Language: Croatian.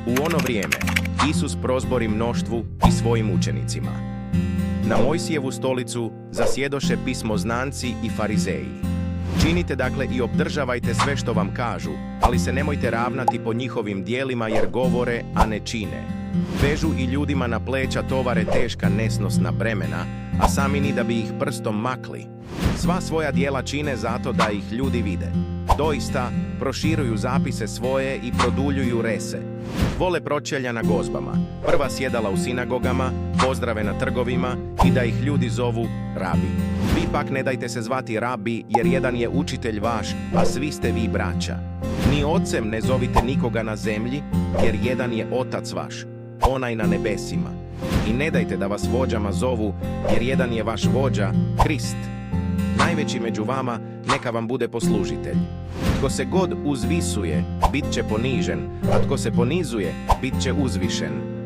U ono vrijeme, Isus prozbori mnoštvu i svojim učenicima. Na Mojsijevu stolicu zasjedoše pismoznanci i farizeji. Činite dakle i obdržavajte sve što vam kažu, ali se nemojte ravnati po njihovim dijelima jer govore, a ne čine. Vežu i ljudima na pleća tovare teška nesnosna bremena, a sami ni da bi ih prstom makli. Sva svoja djela čine zato da ih ljudi vide. Doista, proširuju zapise svoje i produljuju rese. Vole pročelja na gozbama, prva sjedala u sinagogama, pozdrave na trgovima i da ih ljudi zovu rabi. Vi pak ne dajte se zvati rabi, jer jedan je učitelj vaš, a svi ste vi braća. Ni ocem ne zovite nikoga na zemlji, jer jedan je otac vaš, onaj na nebesima. I ne dajte da vas vođama zovu, jer jedan je vaš vođa, Krist. Najveći među vama neka vam bude poslužitelj. Tko se god uzvisuje, bit će ponižen, a tko se ponizuje, bit će uzvišen.